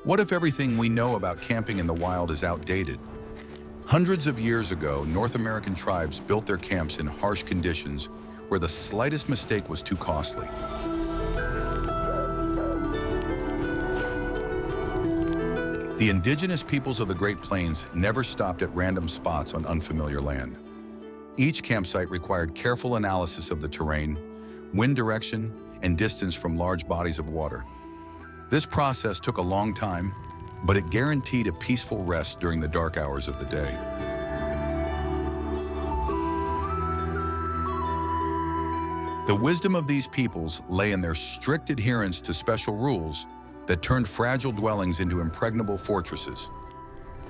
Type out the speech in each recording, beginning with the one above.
What if everything we know about camping in the wild is outdated? Hundreds of years ago, North American tribes built their camps in harsh conditions where the slightest mistake was too costly. The indigenous peoples of the Great Plains never stopped at random spots on unfamiliar land. Each campsite required careful analysis of the terrain, wind direction, and distance from large bodies of water. This process took a long time, but it guaranteed a peaceful rest during the dark hours of the day. The wisdom of these peoples lay in their strict adherence to special rules that turned fragile dwellings into impregnable fortresses.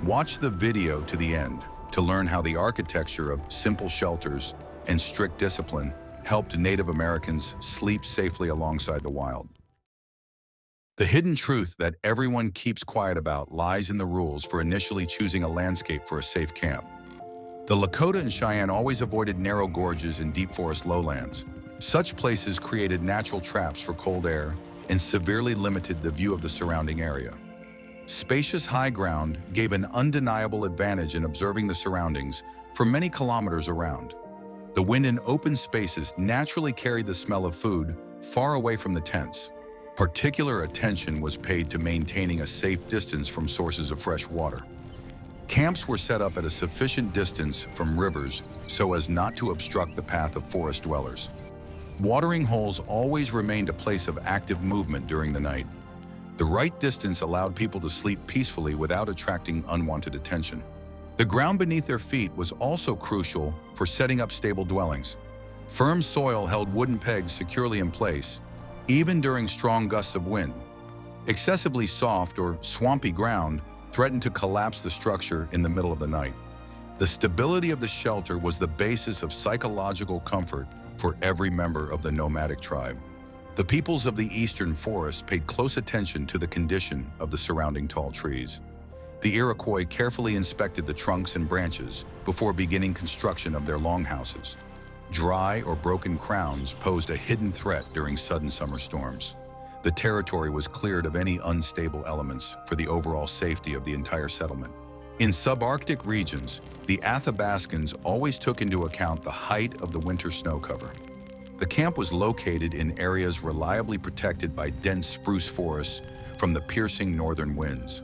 Watch the video to the end to learn how the architecture of simple shelters and strict discipline helped Native Americans sleep safely alongside the wild. The hidden truth that everyone keeps quiet about lies in the rules for initially choosing a landscape for a safe camp. The Lakota and Cheyenne always avoided narrow gorges and deep forest lowlands. Such places created natural traps for cold air and severely limited the view of the surrounding area. Spacious high ground gave an undeniable advantage in observing the surroundings for many kilometers around. The wind in open spaces naturally carried the smell of food far away from the tents. Particular attention was paid to maintaining a safe distance from sources of fresh water. Camps were set up at a sufficient distance from rivers so as not to obstruct the path of forest dwellers. Watering holes always remained a place of active movement during the night. The right distance allowed people to sleep peacefully without attracting unwanted attention. The ground beneath their feet was also crucial for setting up stable dwellings. Firm soil held wooden pegs securely in place, even during strong gusts of wind. Excessively soft or swampy ground threatened to collapse the structure in the middle of the night. The stability of the shelter was the basis of psychological comfort for every member of the nomadic tribe. The peoples of the eastern forest paid close attention to the condition of the surrounding tall trees. The Iroquois carefully inspected the trunks and branches before beginning construction of their longhouses. Dry or broken crowns posed a hidden threat during sudden summer storms. The territory was cleared of any unstable elements for the overall safety of the entire settlement. In subarctic regions, the Athabascans always took into account the height of the winter snow cover. The camp was located in areas reliably protected by dense spruce forests from the piercing northern winds.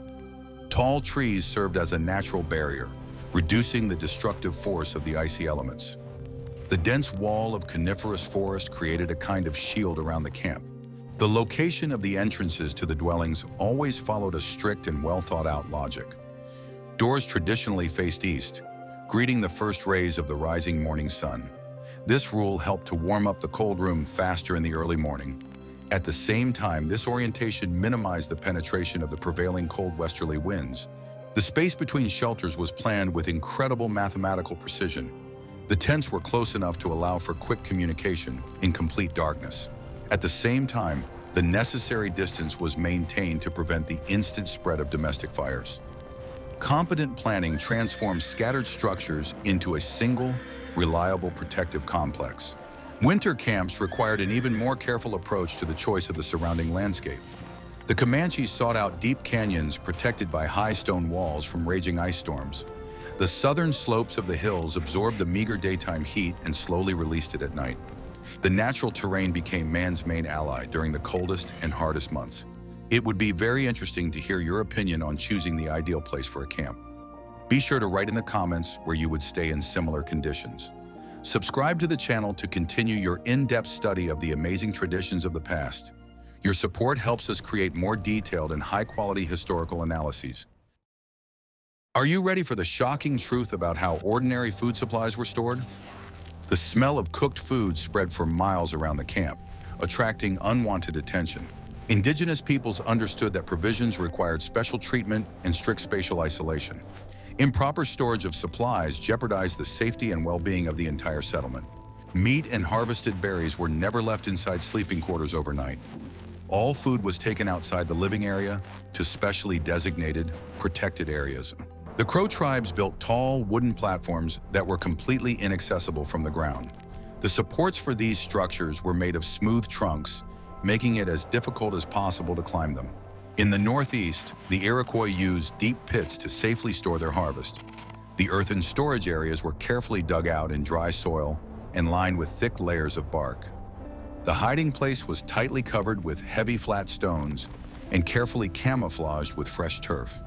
Tall trees served as a natural barrier, reducing the destructive force of the icy elements. The dense wall of coniferous forest created a kind of shield around the camp. The location of the entrances to the dwellings always followed a strict and well-thought-out logic. Doors traditionally faced east, greeting the first rays of the rising morning sun. This rule helped to warm up the cold room faster in the early morning. At the same time, this orientation minimized the penetration of the prevailing cold westerly winds. The space between shelters was planned with incredible mathematical precision. The tents were close enough to allow for quick communication in complete darkness. At the same time, the necessary distance was maintained to prevent the instant spread of domestic fires. Competent planning transformed scattered structures into a single, reliable protective complex. Winter camps required an even more careful approach to the choice of the surrounding landscape. The Comanches sought out deep canyons protected by high stone walls from raging ice storms. The southern slopes of the hills absorbed the meager daytime heat and slowly released it at night. The natural terrain became man's main ally during the coldest and hardest months. It would be very interesting to hear your opinion on choosing the ideal place for a camp. Be sure to write in the comments where you would stay in similar conditions. Subscribe to the channel to continue your in-depth study of the amazing traditions of the past. Your support helps us create more detailed and high-quality historical analyses. Are you ready for the shocking truth about how ordinary food supplies were stored? The smell of cooked food spread for miles around the camp, attracting unwanted attention. Indigenous peoples understood that provisions required special treatment and strict spatial isolation. Improper storage of supplies jeopardized the safety and well-being of the entire settlement. Meat and harvested berries were never left inside sleeping quarters overnight. All food was taken outside the living area to specially designated, protected areas. The Crow tribes built tall wooden platforms that were completely inaccessible from the ground. The supports for these structures were made of smooth trunks, making it as difficult as possible to climb them. In the Northeast, the Iroquois used deep pits to safely store their harvest. The earthen storage areas were carefully dug out in dry soil and lined with thick layers of bark. The hiding place was tightly covered with heavy flat stones and carefully camouflaged with fresh turf.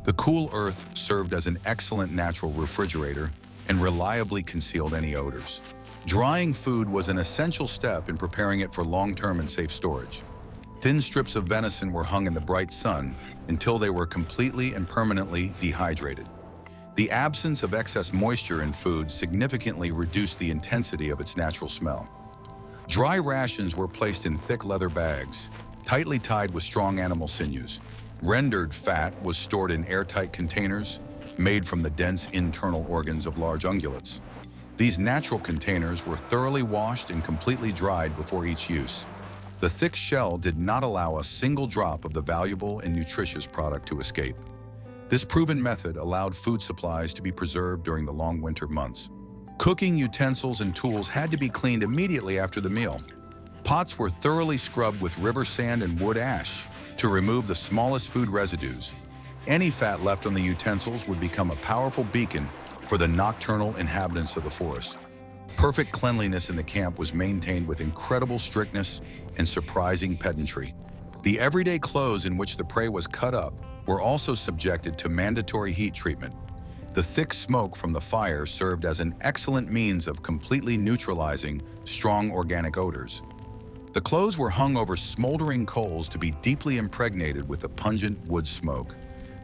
The cool earth served as an excellent natural refrigerator and reliably concealed any odors. Drying food was an essential step in preparing it for long-term and safe storage. Thin strips of venison were hung in the bright sun until they were completely and permanently dehydrated. The absence of excess moisture in food significantly reduced the intensity of its natural smell. Dry rations were placed in thick leather bags, tightly tied with strong animal sinews. Rendered fat was stored in airtight containers made from the dense internal organs of large ungulates. These natural containers were thoroughly washed and completely dried before each use. The thick shell did not allow a single drop of the valuable and nutritious product to escape. This proven method allowed food supplies to be preserved during the long winter months. Cooking utensils and tools had to be cleaned immediately after the meal. Pots were thoroughly scrubbed with river sand and wood ash to remove the smallest food residues. Any fat left on the utensils would become a powerful beacon for the nocturnal inhabitants of the forest. Perfect cleanliness in the camp was maintained with incredible strictness and surprising pedantry. The everyday clothes in which the prey was cut up were also subjected to mandatory heat treatment. The thick smoke from the fire served as an excellent means of completely neutralizing strong organic odors. The clothes were hung over smoldering coals to be deeply impregnated with the pungent wood smoke.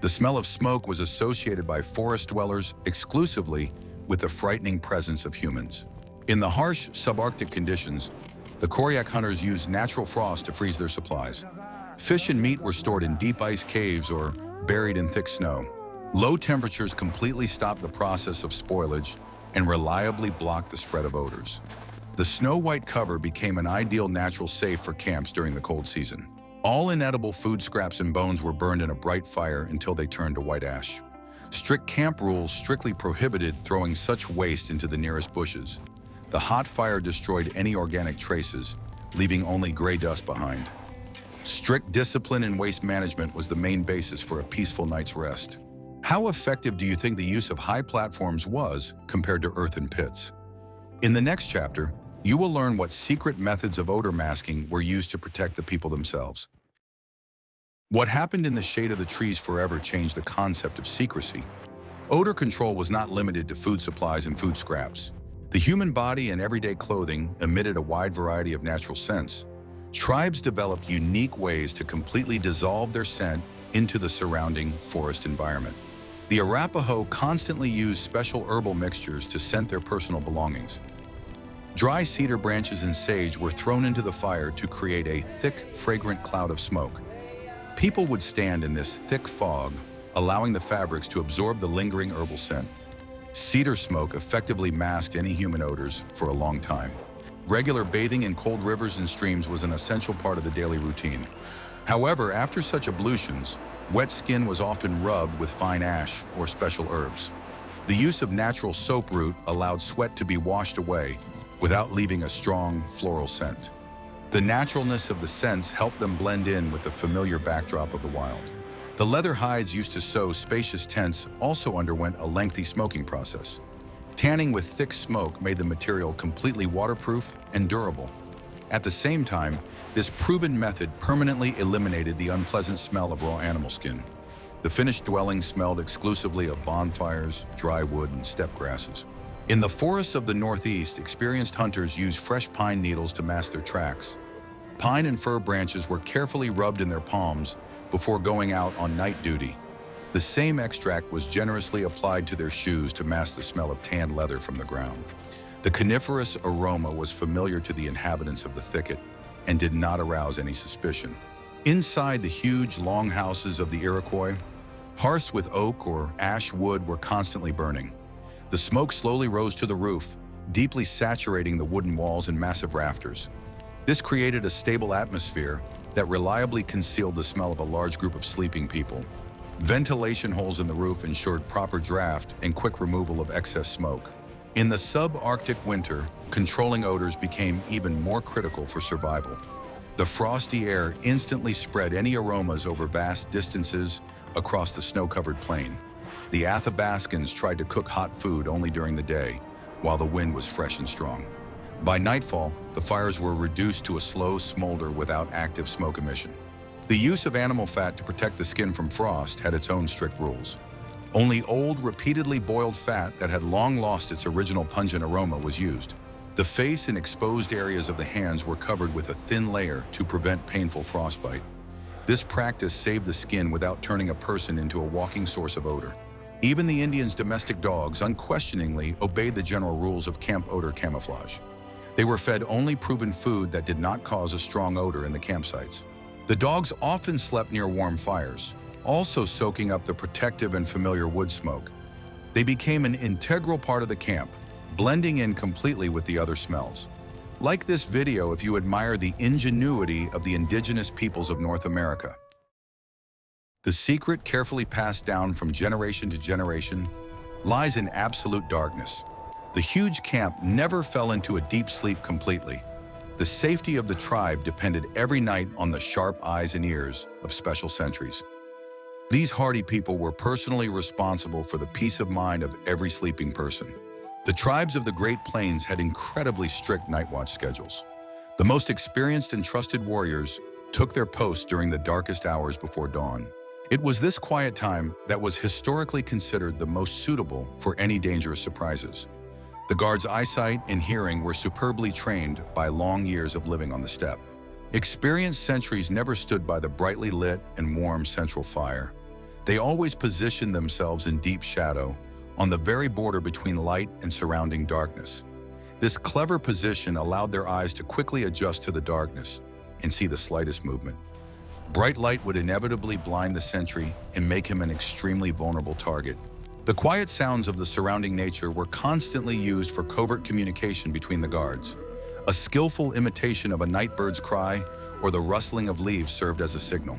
The smell of smoke was associated by forest dwellers exclusively with the frightening presence of humans. In the harsh subarctic conditions, the Koryak hunters used natural frost to freeze their supplies. Fish and meat were stored in deep ice caves or buried in thick snow. Low temperatures completely stopped the process of spoilage and reliably blocked the spread of odors. The snow-white cover became an ideal natural safe for camps during the cold season. All inedible food scraps and bones were burned in a bright fire until they turned to white ash. Strict camp rules strictly prohibited throwing such waste into the nearest bushes. The hot fire destroyed any organic traces, leaving only gray dust behind. Strict discipline and waste management was the main basis for a peaceful night's rest. How effective do you think the use of high platforms was compared to earthen pits? In the next chapter, you will learn what secret methods of odor masking were used to protect the people themselves. What happened in the shade of the trees forever changed the concept of secrecy. Odor control was not limited to food supplies and food scraps. The human body and everyday clothing emitted a wide variety of natural scents. Tribes developed unique ways to completely dissolve their scent into the surrounding forest environment. The Arapaho constantly used special herbal mixtures to scent their personal belongings. Dry cedar branches and sage were thrown into the fire to create a thick, fragrant cloud of smoke. People would stand in this thick fog, allowing the fabrics to absorb the lingering herbal scent. Cedar smoke effectively masked any human odors for a long time. Regular bathing in cold rivers and streams was an essential part of the daily routine. However, after such ablutions, wet skin was often rubbed with fine ash or special herbs. The use of natural soap root allowed sweat to be washed away without leaving a strong floral scent. The naturalness of the scents helped them blend in with the familiar backdrop of the wild. The leather hides used to sew spacious tents also underwent a lengthy smoking process. Tanning with thick smoke made the material completely waterproof and durable. At the same time, this proven method permanently eliminated the unpleasant smell of raw animal skin. The finished dwelling smelled exclusively of bonfires, dry wood, and steppe grasses. In the forests of the Northeast, experienced hunters used fresh pine needles to mask their tracks. Pine and fir branches were carefully rubbed in their palms before going out on night duty. The same extract was generously applied to their shoes to mask the smell of tanned leather from the ground. The coniferous aroma was familiar to the inhabitants of the thicket and did not arouse any suspicion. Inside the huge longhouses of the Iroquois, hearths with oak or ash wood were constantly burning. The smoke slowly rose to the roof, deeply saturating the wooden walls and massive rafters. This created a stable atmosphere that reliably concealed the smell of a large group of sleeping people. Ventilation holes in the roof ensured proper draft and quick removal of excess smoke. In the subarctic winter, controlling odors became even more critical for survival. The frosty air instantly spread any aromas over vast distances across the snow-covered plain. The Athabascans tried to cook hot food only during the day, while the wind was fresh and strong. By nightfall, the fires were reduced to a slow smolder without active smoke emission. The use of animal fat to protect the skin from frost had its own strict rules. Only old, repeatedly boiled fat that had long lost its original pungent aroma was used. The face and exposed areas of the hands were covered with a thin layer to prevent painful frostbite. This practice saved the skin without turning a person into a walking source of odor. Even the Indians' domestic dogs unquestioningly obeyed the general rules of camp odor camouflage. They were fed only proven food that did not cause a strong odor in the campsites. The dogs often slept near warm fires, also soaking up the protective and familiar wood smoke. They became an integral part of the camp, blending in completely with the other smells. Like this video if you admire the ingenuity of the indigenous peoples of North America. The secret, carefully passed down from generation to generation, lies in absolute darkness. The huge camp never fell into a deep sleep completely. The safety of the tribe depended every night on the sharp eyes and ears of special sentries. These hardy people were personally responsible for the peace of mind of every sleeping person. The tribes of the Great Plains had incredibly strict night watch schedules. The most experienced and trusted warriors took their posts during the darkest hours before dawn. It was this quiet time that was historically considered the most suitable for any dangerous surprises. The guards' eyesight and hearing were superbly trained by long years of living on the steppe. Experienced sentries never stood by the brightly lit and warm central fire. They always positioned themselves in deep shadow, on the very border between light and surrounding darkness. This clever position allowed their eyes to quickly adjust to the darkness and see the slightest movement. Bright light would inevitably blind the sentry and make him an extremely vulnerable target. The quiet sounds of the surrounding nature were constantly used for covert communication between the guards. A skillful imitation of a night bird's cry or the rustling of leaves served as a signal.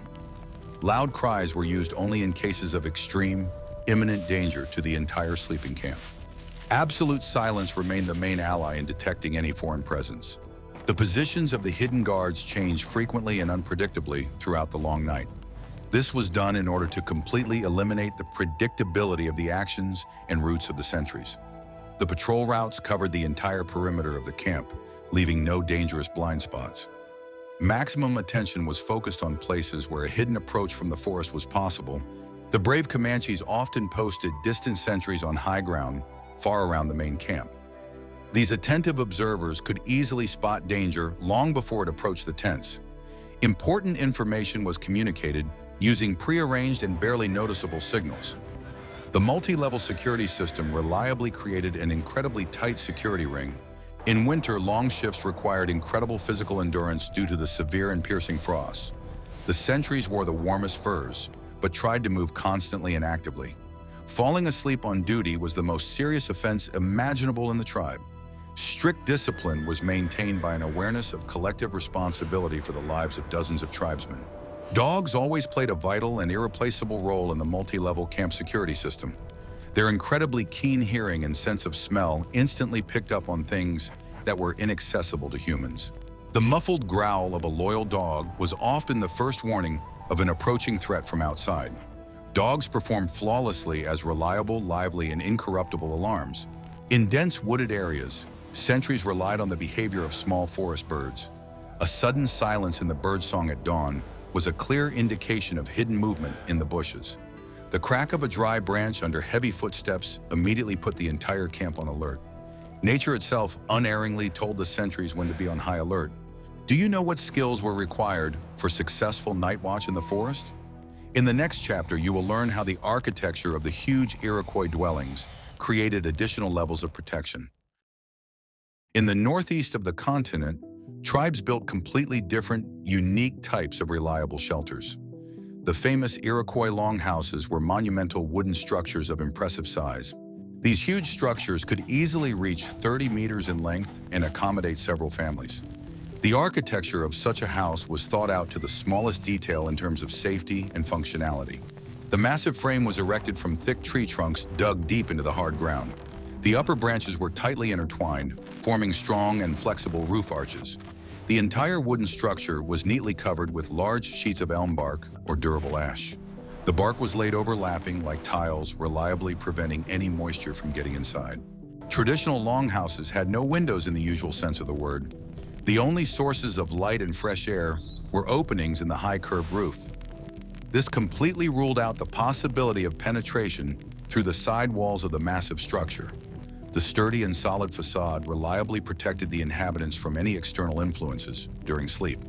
Loud cries were used only in cases of extreme, imminent danger to the entire sleeping camp. Absolute silence remained the main ally in detecting any foreign presence. The positions of the hidden guards changed frequently and unpredictably throughout the long night. This was done in order to completely eliminate the predictability of the actions and routes of the sentries. The patrol routes covered the entire perimeter of the camp, leaving no dangerous blind spots. Maximum attention was focused on places where a hidden approach from the forest was possible. The brave Comanches often posted distant sentries on high ground, far around the main camp. These attentive observers could easily spot danger long before it approached the tents. Important information was communicated using prearranged and barely noticeable signals. The multi-level security system reliably created an incredibly tight security ring. In winter, long shifts required incredible physical endurance due to the severe and piercing frosts. The sentries wore the warmest furs, but tried to move constantly and actively. Falling asleep on duty was the most serious offense imaginable in the tribe. Strict discipline was maintained by an awareness of collective responsibility for the lives of dozens of tribesmen. Dogs always played a vital and irreplaceable role in the multi-level camp security system. Their incredibly keen hearing and sense of smell instantly picked up on things that were inaccessible to humans. The muffled growl of a loyal dog was often the first warning of an approaching threat from outside. Dogs performed flawlessly as reliable, lively, and incorruptible alarms. In dense wooded areas, sentries relied on the behavior of small forest birds. A sudden silence in the birdsong at dawn was a clear indication of hidden movement in the bushes. The crack of a dry branch under heavy footsteps immediately put the entire camp on alert. Nature itself unerringly told the sentries when to be on high alert. Do you know what skills were required for successful night watch in the forest? In the next chapter, you will learn how the architecture of the huge Iroquois dwellings created additional levels of protection. In the northeast of the continent, tribes built completely different, unique types of reliable shelters. The famous Iroquois longhouses were monumental wooden structures of impressive size. These huge structures could easily reach 30 meters in length and accommodate several families. The architecture of such a house was thought out to the smallest detail in terms of safety and functionality. The massive frame was erected from thick tree trunks dug deep into the hard ground. The upper branches were tightly intertwined, forming strong and flexible roof arches. The entire wooden structure was neatly covered with large sheets of elm bark or durable ash. The bark was laid overlapping like tiles, reliably preventing any moisture from getting inside. Traditional longhouses had no windows in the usual sense of the word. The only sources of light and fresh air were openings in the high curved roof. This completely ruled out the possibility of penetration through the side walls of the massive structure. The sturdy and solid facade reliably protected the inhabitants from any external influences during sleep.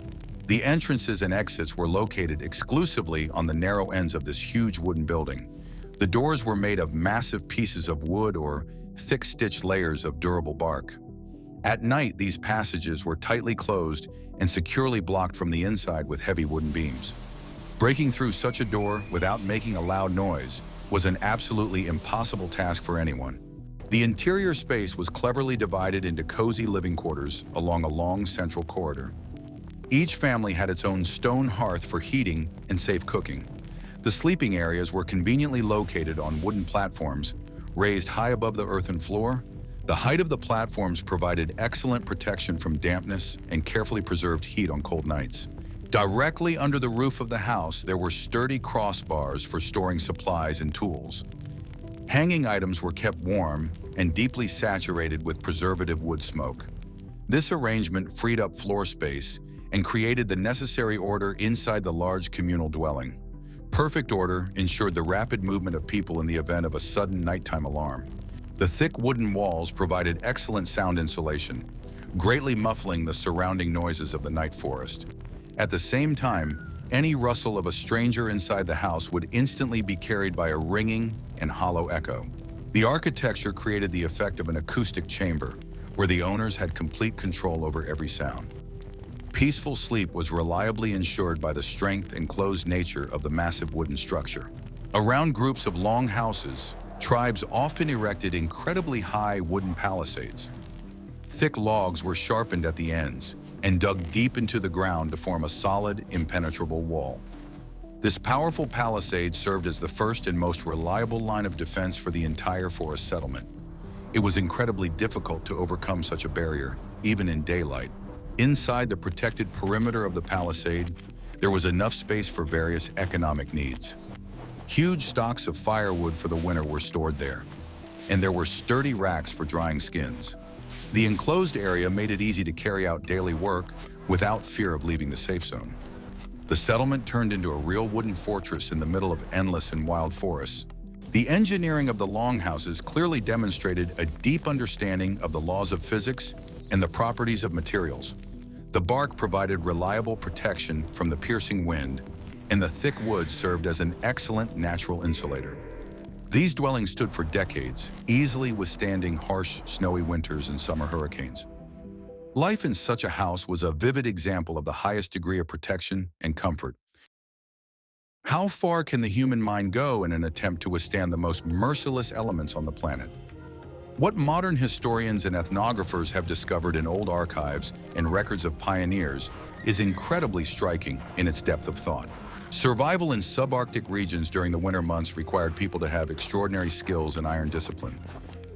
The entrances and exits were located exclusively on the narrow ends of this huge wooden building. The doors were made of massive pieces of wood or thick stitched layers of durable bark. At night, these passages were tightly closed and securely blocked from the inside with heavy wooden beams. Breaking through such a door without making a loud noise was an absolutely impossible task for anyone. The interior space was cleverly divided into cozy living quarters along a long central corridor. Each family had its own stone hearth for heating and safe cooking. The sleeping areas were conveniently located on wooden platforms, raised high above the earthen floor. The height of the platforms provided excellent protection from dampness and carefully preserved heat on cold nights. Directly under the roof of the house, there were sturdy crossbars for storing supplies and tools. Hanging items were kept warm and deeply saturated with preservative wood smoke. This arrangement freed up floor space and created the necessary order inside the large communal dwelling. Perfect order ensured the rapid movement of people in the event of a sudden nighttime alarm. The thick wooden walls provided excellent sound insulation, greatly muffling the surrounding noises of the night forest. At the same time, any rustle of a stranger inside the house would instantly be carried by a ringing and hollow echo. The architecture created the effect of an acoustic chamber, where the owners had complete control over every sound. Peaceful sleep was reliably ensured by the strength and closed nature of the massive wooden structure. Around groups of long houses, tribes often erected incredibly high wooden palisades. Thick logs were sharpened at the ends and dug deep into the ground to form a solid, impenetrable wall. This powerful palisade served as the first and most reliable line of defense for the entire forest settlement. It was incredibly difficult to overcome such a barrier, even in daylight. Inside the protected perimeter of the palisade, there was enough space for various economic needs. Huge stocks of firewood for the winter were stored there, and there were sturdy racks for drying skins. The enclosed area made it easy to carry out daily work without fear of leaving the safe zone. The settlement turned into a real wooden fortress in the middle of endless and wild forests. The engineering of the longhouses clearly demonstrated a deep understanding of the laws of physics and the properties of materials. The bark provided reliable protection from the piercing wind, and the thick wood served as an excellent natural insulator. These dwellings stood for decades, easily withstanding harsh, snowy winters and summer hurricanes. Life in such a house was a vivid example of the highest degree of protection and comfort. How far can the human mind go in an attempt to withstand the most merciless elements on the planet? What modern historians and ethnographers have discovered in old archives and records of pioneers is incredibly striking in its depth of thought. Survival in subarctic regions during the winter months required people to have extraordinary skills and iron discipline.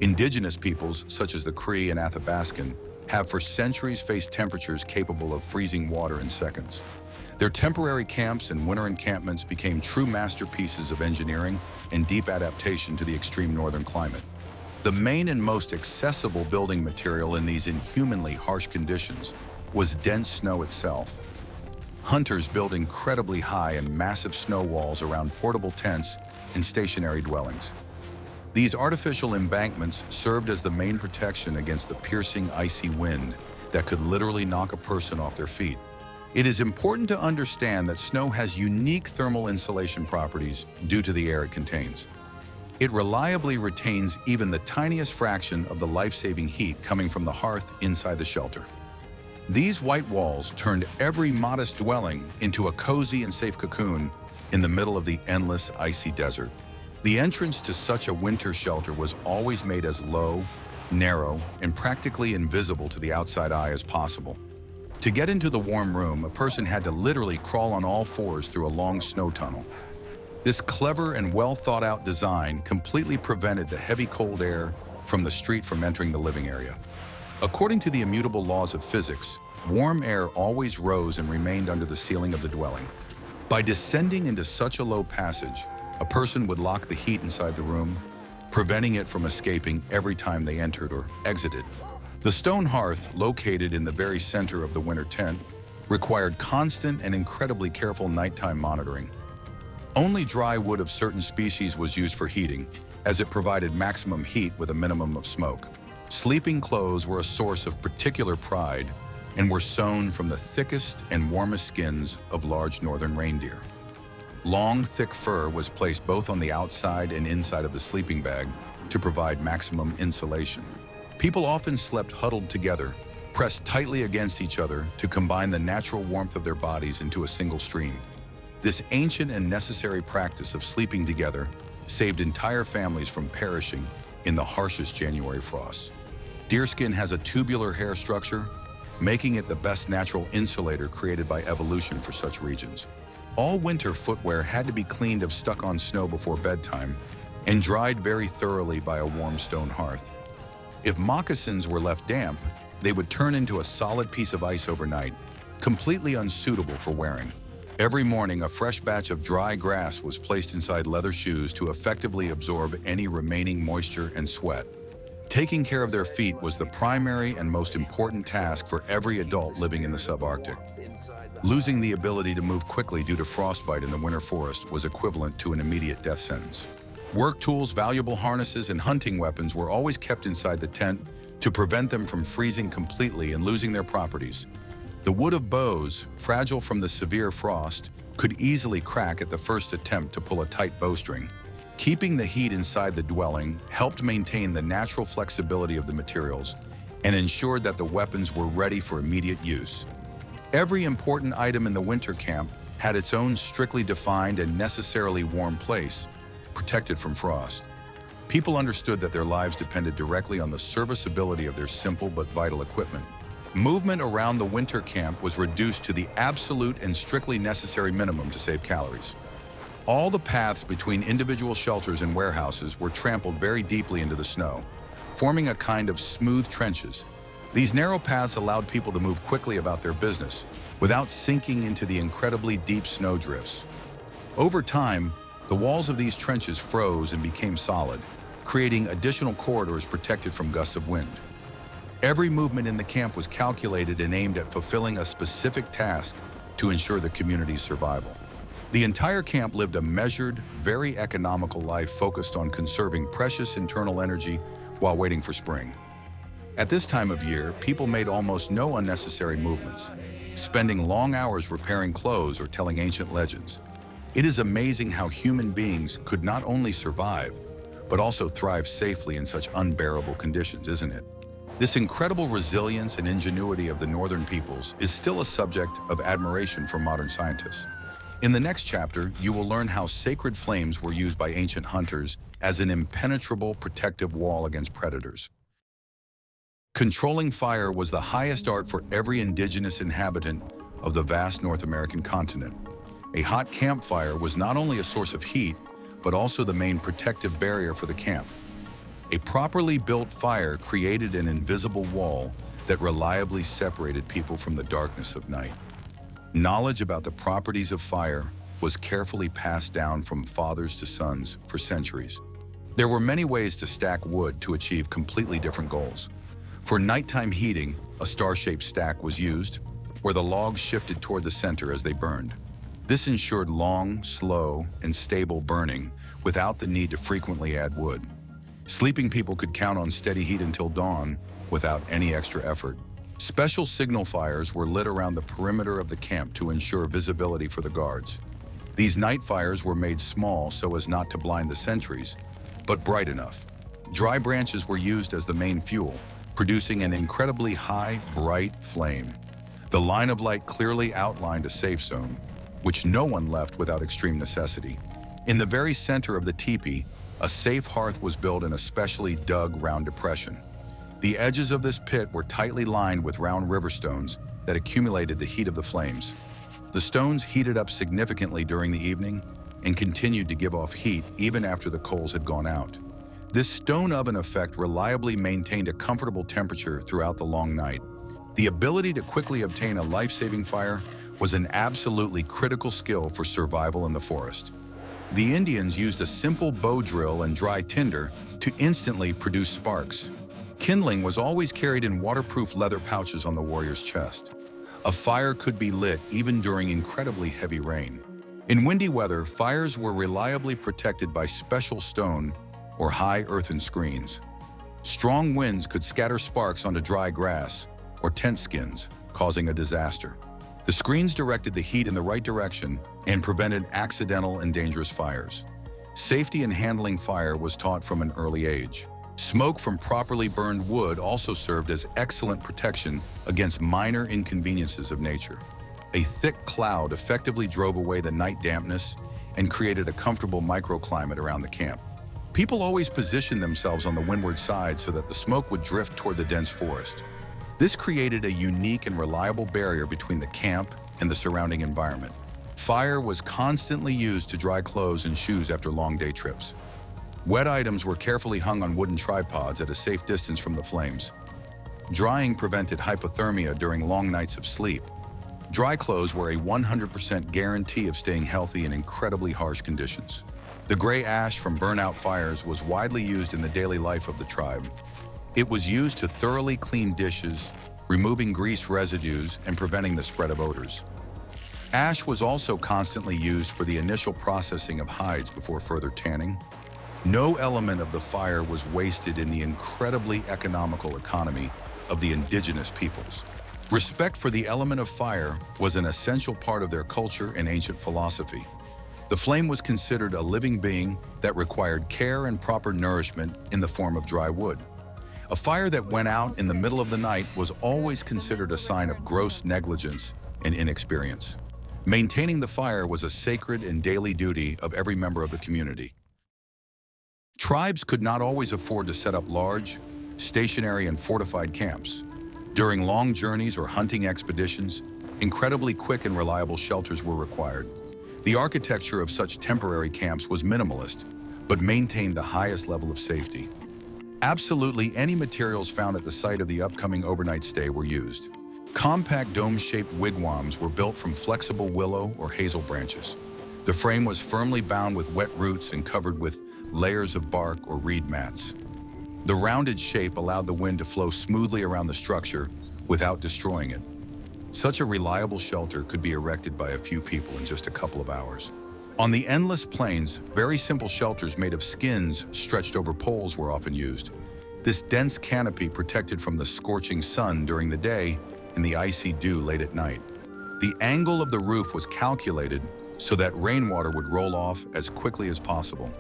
Indigenous peoples, such as the Cree and Athabascan, have for centuries faced temperatures capable of freezing water in seconds. Their temporary camps and winter encampments became true masterpieces of engineering and deep adaptation to the extreme northern climate. The main and most accessible building material in these inhumanly harsh conditions was dense snow itself. Hunters built incredibly high and massive snow walls around portable tents and stationary dwellings. These artificial embankments served as the main protection against the piercing icy wind that could literally knock a person off their feet. It is important to understand that snow has unique thermal insulation properties due to the air it contains. It reliably retains even the tiniest fraction of the life-saving heat coming from the hearth inside the shelter. These white walls turned every modest dwelling into a cozy and safe cocoon in the middle of the endless icy desert. The entrance to such a winter shelter was always made as low, narrow, and practically invisible to the outside eye as possible. To get into the warm room, a person had to literally crawl on all fours through a long snow tunnel. This clever and well-thought-out design completely prevented the heavy cold air from the street from entering the living area. According to the immutable laws of physics, warm air always rose and remained under the ceiling of the dwelling. By descending into such a low passage, a person would lock the heat inside the room, preventing it from escaping every time they entered or exited. The stone hearth, located in the very center of the winter tent, required constant and incredibly careful nighttime monitoring. Only dry wood of certain species was used for heating, as it provided maximum heat with a minimum of smoke. Sleeping clothes were a source of particular pride and were sewn from the thickest and warmest skins of large northern reindeer. Long, thick fur was placed both on the outside and inside of the sleeping bag to provide maximum insulation. People often slept huddled together, pressed tightly against each other to combine the natural warmth of their bodies into a single stream. This ancient and necessary practice of sleeping together saved entire families from perishing in the harshest January frosts. Deerskin has a tubular hair structure, making it the best natural insulator created by evolution for such regions. All winter footwear had to be cleaned of stuck-on snow before bedtime and dried very thoroughly by a warm stone hearth. If moccasins were left damp, they would turn into a solid piece of ice overnight, completely unsuitable for wearing. Every morning, a fresh batch of dry grass was placed inside leather shoes to effectively absorb any remaining moisture and sweat. Taking care of their feet was the primary and most important task for every adult living in the subarctic. Losing the ability to move quickly due to frostbite in the winter forest was equivalent to an immediate death sentence. Work tools, valuable harnesses, and hunting weapons were always kept inside the tent to prevent them from freezing completely and losing their properties. The wood of bows, fragile from the severe frost, could easily crack at the first attempt to pull a tight bowstring. Keeping the heat inside the dwelling helped maintain the natural flexibility of the materials and ensured that the weapons were ready for immediate use. Every important item in the winter camp had its own strictly defined and necessarily warm place, protected from frost. People understood that their lives depended directly on the serviceability of their simple but vital equipment. Movement around the winter camp was reduced to the absolute and strictly necessary minimum to save calories. All the paths between individual shelters and warehouses were trampled very deeply into the snow, forming a kind of smooth trenches. These narrow paths allowed people to move quickly about their business without sinking into the incredibly deep snow drifts. Over time, the walls of these trenches froze and became solid, creating additional corridors protected from gusts of wind. Every movement in the camp was calculated and aimed at fulfilling a specific task to ensure the community's survival. The entire camp lived a measured, very economical life focused on conserving precious internal energy while waiting for spring. At this time of year, people made almost no unnecessary movements, spending long hours repairing clothes or telling ancient legends. It is amazing how human beings could not only survive, but also thrive safely in such unbearable conditions, isn't it? This incredible resilience and ingenuity of the northern peoples is still a subject of admiration for modern scientists. In the next chapter, you will learn how sacred flames were used by ancient hunters as an impenetrable protective wall against predators. Controlling fire was the highest art for every indigenous inhabitant of the vast North American continent. A hot campfire was not only a source of heat, but also the main protective barrier for the camp. A properly built fire created an invisible wall that reliably separated people from the darkness of night. Knowledge about the properties of fire was carefully passed down from fathers to sons for centuries. There were many ways to stack wood to achieve completely different goals. For nighttime heating, a star-shaped stack was used, where the logs shifted toward the center as they burned. This ensured long, slow, and stable burning without the need to frequently add wood. Sleeping people could count on steady heat until dawn without any extra effort. Special signal fires were lit around the perimeter of the camp to ensure visibility for the guards. These night fires were made small so as not to blind the sentries, but bright enough. Dry branches were used as the main fuel, producing an incredibly high, bright flame. The line of light clearly outlined a safe zone, which no one left without extreme necessity. In the very center of the teepee, a safe hearth was built in a specially dug round depression. The edges of this pit were tightly lined with round river stones that accumulated the heat of the flames. The stones heated up significantly during the evening and continued to give off heat even after the coals had gone out. This stone oven effect reliably maintained a comfortable temperature throughout the long night. The ability to quickly obtain a life-saving fire was an absolutely critical skill for survival in the forest. The Indians used a simple bow drill and dry tinder to instantly produce sparks. Kindling was always carried in waterproof leather pouches on the warrior's chest. A fire could be lit even during incredibly heavy rain. In windy weather, fires were reliably protected by special stone or high earthen screens. Strong winds could scatter sparks onto dry grass or tent skins, causing a disaster. The screens directed the heat in the right direction and prevented accidental and dangerous fires. Safety in handling fire was taught from an early age. Smoke from properly burned wood also served as excellent protection against minor inconveniences of nature. A thick cloud effectively drove away the night dampness and created a comfortable microclimate around the camp. People always positioned themselves on the windward side so that the smoke would drift toward the dense forest. This created a unique and reliable barrier between the camp and the surrounding environment. Fire was constantly used to dry clothes and shoes after long day trips. Wet items were carefully hung on wooden tripods at a safe distance from the flames. Drying prevented hypothermia during long nights of sleep. Dry clothes were a 100% guarantee of staying healthy in incredibly harsh conditions. The gray ash from burnout fires was widely used in the daily life of the tribe. It was used to thoroughly clean dishes, removing grease residues and preventing the spread of odors. Ash was also constantly used for the initial processing of hides before further tanning. No element of the fire was wasted in the incredibly economical economy of the indigenous peoples. Respect for the element of fire was an essential part of their culture and ancient philosophy. The flame was considered a living being that required care and proper nourishment in the form of dry wood. A fire that went out in the middle of the night was always considered a sign of gross negligence and inexperience. Maintaining the fire was a sacred and daily duty of every member of the community. Tribes could not always afford to set up large, stationary and fortified camps. During long journeys or hunting expeditions, incredibly quick and reliable shelters were required. The architecture of such temporary camps was minimalist, but maintained the highest level of safety. Absolutely any materials found at the site of the upcoming overnight stay were used. Compact dome-shaped wigwams were built from flexible willow or hazel branches. The frame was firmly bound with wet roots and covered with layers of bark or reed mats. The rounded shape allowed the wind to flow smoothly around the structure without destroying it. Such a reliable shelter could be erected by a few people in just a couple of hours. On the endless plains, very simple shelters made of skins stretched over poles were often used. This dense canopy protected from the scorching sun during the day and the icy dew late at night. The angle of the roof was calculated so that rainwater would roll off as quickly as possible.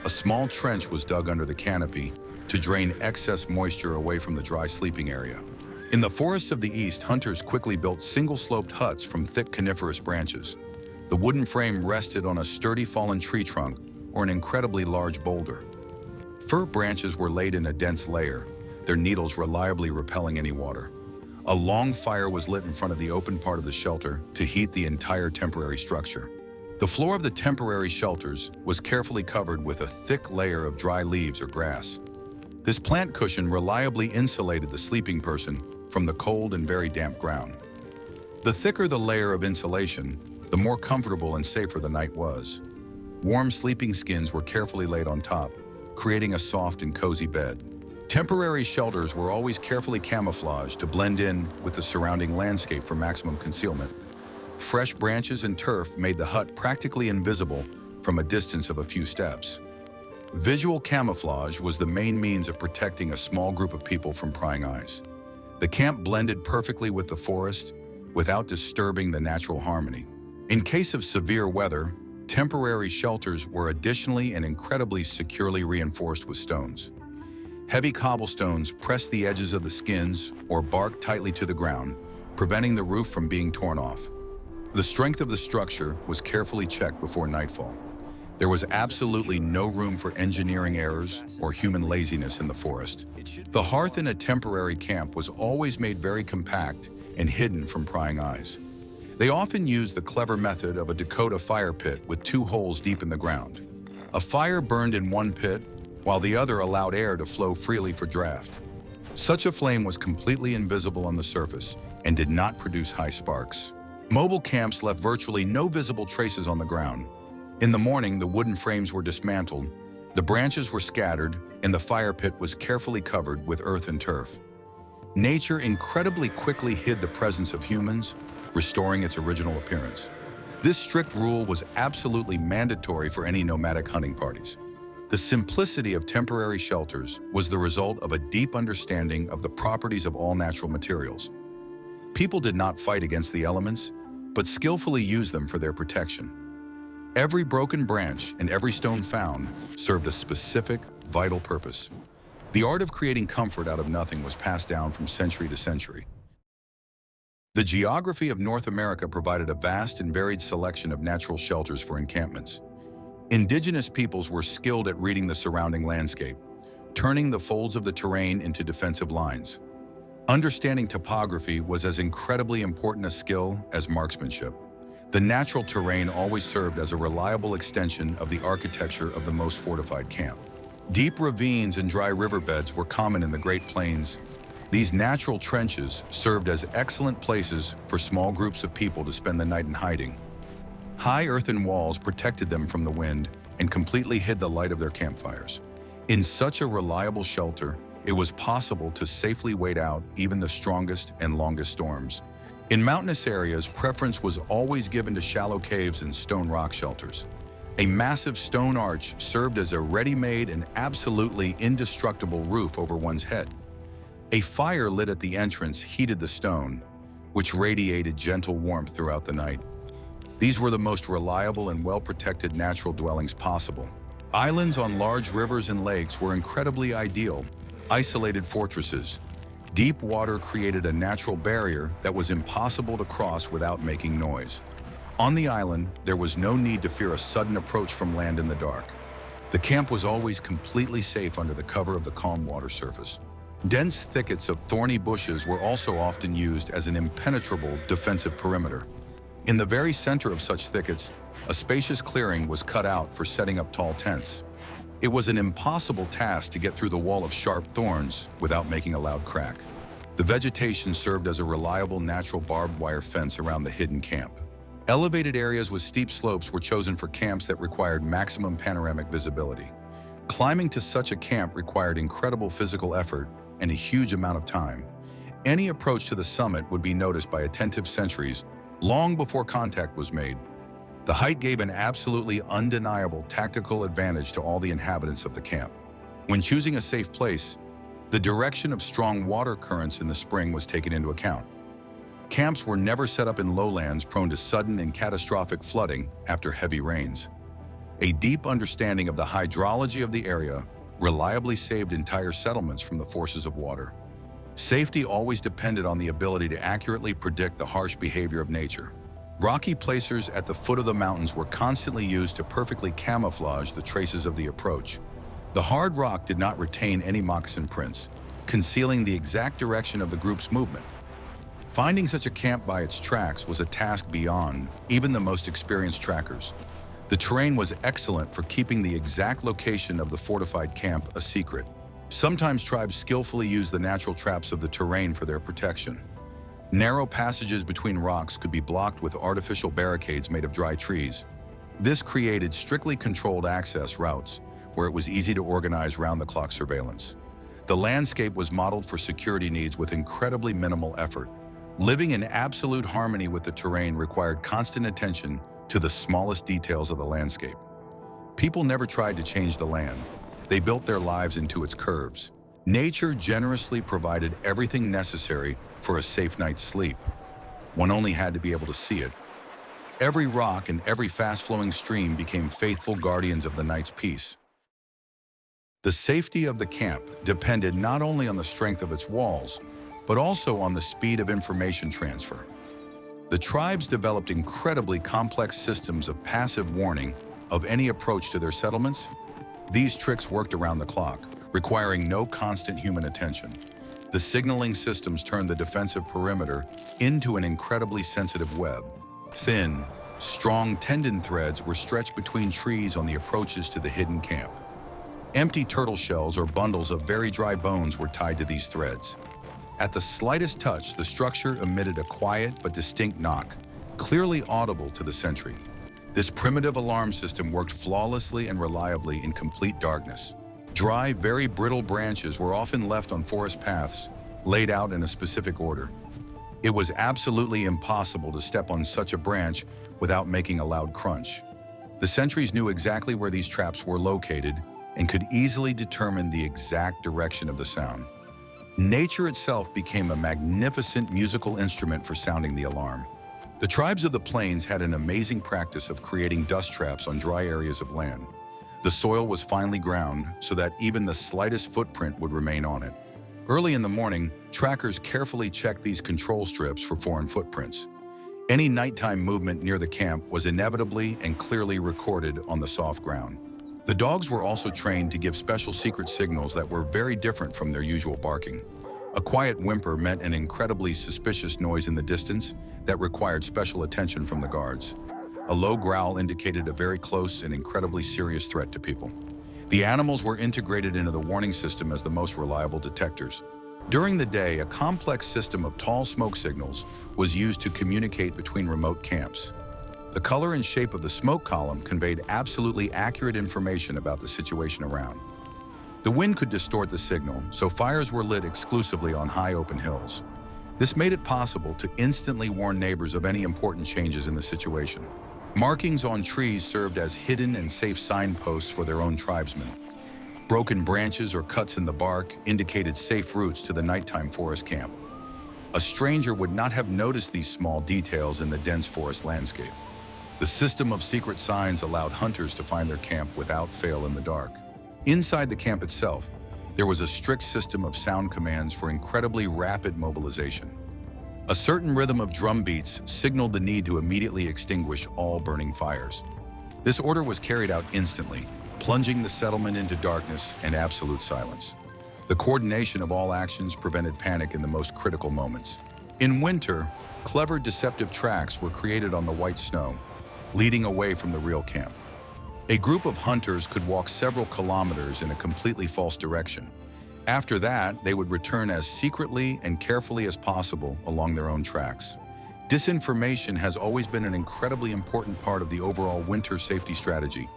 A small trench was dug under the canopy to drain excess moisture away from the dry sleeping area. In the forests of the east, hunters quickly built single-sloped huts from thick coniferous branches. The wooden frame rested on a sturdy fallen tree trunk or an incredibly large boulder. Fir branches were laid in a dense layer, their needles reliably repelling any water. A long fire was lit in front of the open part of the shelter to heat the entire temporary structure. The floor of the temporary shelters was carefully covered with a thick layer of dry leaves or grass. This plant cushion reliably insulated the sleeping person from the cold and very damp ground. The thicker the layer of insulation, the more comfortable and safer the night was. Warm sleeping skins were carefully laid on top, creating a soft and cozy bed. Temporary shelters were always carefully camouflaged to blend in with the surrounding landscape for maximum concealment. Fresh branches and turf made the hut practically invisible from a distance of a few steps. Visual camouflage was the main means of protecting a small group of people from prying eyes. The camp blended perfectly with the forest without disturbing the natural harmony. In case of severe weather, temporary shelters were additionally and incredibly securely reinforced with stones. Heavy cobblestones pressed the edges of the skins or bark tightly to the ground, preventing the roof from being torn off. The strength of the structure was carefully checked before nightfall. There was absolutely no room for engineering errors or human laziness in the forest. The hearth in a temporary camp was always made very compact and hidden from prying eyes. They often used the clever method of a Dakota fire pit with 2 holes deep in the ground. A fire burned in one pit, while the other allowed air to flow freely for draft. Such a flame was completely invisible on the surface and did not produce high sparks. Mobile camps left virtually no visible traces on the ground. In the morning, the wooden frames were dismantled, the branches were scattered, and the fire pit was carefully covered with earth and turf. Nature incredibly quickly hid the presence of humans, restoring its original appearance. This strict rule was absolutely mandatory for any nomadic hunting parties. The simplicity of temporary shelters was the result of a deep understanding of the properties of all natural materials. People did not fight against the elements, but skillfully used them for their protection. Every broken branch and every stone found served a specific, vital purpose. The art of creating comfort out of nothing was passed down from century to century. The geography of North America provided a vast and varied selection of natural shelters for encampments. Indigenous peoples were skilled at reading the surrounding landscape, turning the folds of the terrain into defensive lines. Understanding topography was as incredibly important a skill as marksmanship. The natural terrain always served as a reliable extension of the architecture of the most fortified camp. Deep ravines and dry riverbeds were common in the Great Plains. These natural trenches served as excellent places for small groups of people to spend the night in hiding. High earthen walls protected them from the wind and completely hid the light of their campfires. In such a reliable shelter, it was possible to safely wait out even the strongest and longest storms. In mountainous areas, preference was always given to shallow caves and stone rock shelters. A massive stone arch served as a ready-made and absolutely indestructible roof over one's head. A fire lit at the entrance heated the stone, which radiated gentle warmth throughout the night. These were the most reliable and well-protected natural dwellings possible. Islands on large rivers and lakes were incredibly ideal, isolated fortresses. Deep water created a natural barrier that was impossible to cross without making noise. On the island, there was no need to fear a sudden approach from land in the dark. The camp was always completely safe under the cover of the calm water surface. Dense thickets of thorny bushes were also often used as an impenetrable defensive perimeter. In the very center of such thickets, a spacious clearing was cut out for setting up tall tents. It was an impossible task to get through the wall of sharp thorns without making a loud crack. The vegetation served as a reliable natural barbed wire fence around the hidden camp. Elevated areas with steep slopes were chosen for camps that required maximum panoramic visibility. Climbing to such a camp required incredible physical effort and a huge amount of time. Any approach to the summit would be noticed by attentive sentries long before contact was made. The height gave an absolutely undeniable tactical advantage to all the inhabitants of the camp. When choosing a safe place, the direction of strong water currents in the spring was taken into account. Camps were never set up in lowlands prone to sudden and catastrophic flooding after heavy rains. A deep understanding of the hydrology of the area reliably saved entire settlements from the forces of water. Safety always depended on the ability to accurately predict the harsh behavior of nature. Rocky placers at the foot of the mountains were constantly used to perfectly camouflage the traces of the approach. The hard rock did not retain any moccasin prints, concealing the exact direction of the group's movement. Finding such a camp by its tracks was a task beyond even the most experienced trackers. The terrain was excellent for keeping the exact location of the fortified camp a secret. Sometimes tribes skillfully used the natural traps of the terrain for their protection. Narrow passages between rocks could be blocked with artificial barricades made of dry trees. This created strictly controlled access routes, where it was easy to organize round-the-clock surveillance. The landscape was modeled for security needs with incredibly minimal effort. Living in absolute harmony with the terrain required constant attention to the smallest details of the landscape. People never tried to change the land. They built their lives into its curves. Nature generously provided everything necessary for a safe night's sleep. One only had to be able to see it. Every rock and every fast-flowing stream became faithful guardians of the night's peace. The safety of the camp depended not only on the strength of its walls, but also on the speed of information transfer. The tribes developed incredibly complex systems of passive warning of any approach to their settlements. These tricks worked around the clock, requiring no constant human attention. The signaling systems turned the defensive perimeter into an incredibly sensitive web. Thin, strong tendon threads were stretched between trees on the approaches to the hidden camp. Empty turtle shells or bundles of very dry bones were tied to these threads. At the slightest touch, the structure emitted a quiet but distinct knock, clearly audible to the sentry. This primitive alarm system worked flawlessly and reliably in complete darkness. Dry, very brittle branches were often left on forest paths, laid out in a specific order. It was absolutely impossible to step on such a branch without making a loud crunch. The sentries knew exactly where these traps were located and could easily determine the exact direction of the sound. Nature itself became a magnificent musical instrument for sounding the alarm. The tribes of the plains had an amazing practice of creating dust traps on dry areas of land. The soil was finely ground so that even the slightest footprint would remain on it. Early in the morning, trackers carefully checked these control strips for foreign footprints. Any nighttime movement near the camp was inevitably and clearly recorded on the soft ground. The dogs were also trained to give special secret signals that were very different from their usual barking. A quiet whimper meant an incredibly suspicious noise in the distance that required special attention from the guards. A low growl indicated a very close and incredibly serious threat to people. The animals were integrated into the warning system as the most reliable detectors. During the day, a complex system of tall smoke signals was used to communicate between remote camps. The color and shape of the smoke column conveyed absolutely accurate information about the situation around. The wind could distort the signal, so fires were lit exclusively on high open hills. This made it possible to instantly warn neighbors of any important changes in the situation. Markings on trees served as hidden and safe signposts for their own tribesmen. Broken branches or cuts in the bark indicated safe routes to the nighttime forest camp. A stranger would not have noticed these small details in the dense forest landscape. The system of secret signs allowed hunters to find their camp without fail in the dark. Inside the camp itself, there was a strict system of sound commands for incredibly rapid mobilization. A certain rhythm of drum beats signaled the need to immediately extinguish all burning fires. This order was carried out instantly, plunging the settlement into darkness and absolute silence. The coordination of all actions prevented panic in the most critical moments. In winter, clever deceptive tracks were created on the white snow, leading away from the real camp. A group of hunters could walk several kilometers in a completely false direction. After that, they would return as secretly and carefully as possible along their own tracks. Disinformation has always been an incredibly important part of the overall winter safety strategy.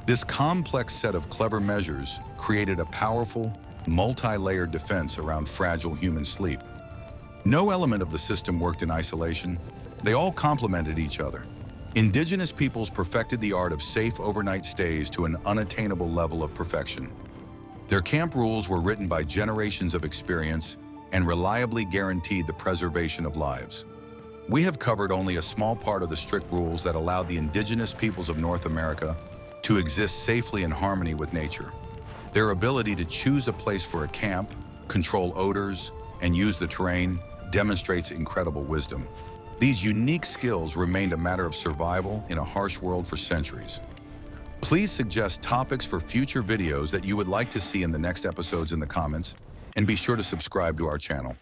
This complex set of clever measures created a powerful, multi-layered defense around fragile human sleep. No element of the system worked in isolation. They all complemented each other. Indigenous peoples perfected the art of safe overnight stays to an unattainable level of perfection. Their camp rules were written by generations of experience and reliably guaranteed the preservation of lives. We have covered only a small part of the strict rules that allowed the indigenous peoples of North America to exist safely in harmony with nature. Their ability to choose a place for a camp, control odors, and use the terrain demonstrates incredible wisdom. These unique skills remained a matter of survival in a harsh world for centuries. Please suggest topics for future videos that you would like to see in the next episodes in the comments, and be sure to subscribe to our channel.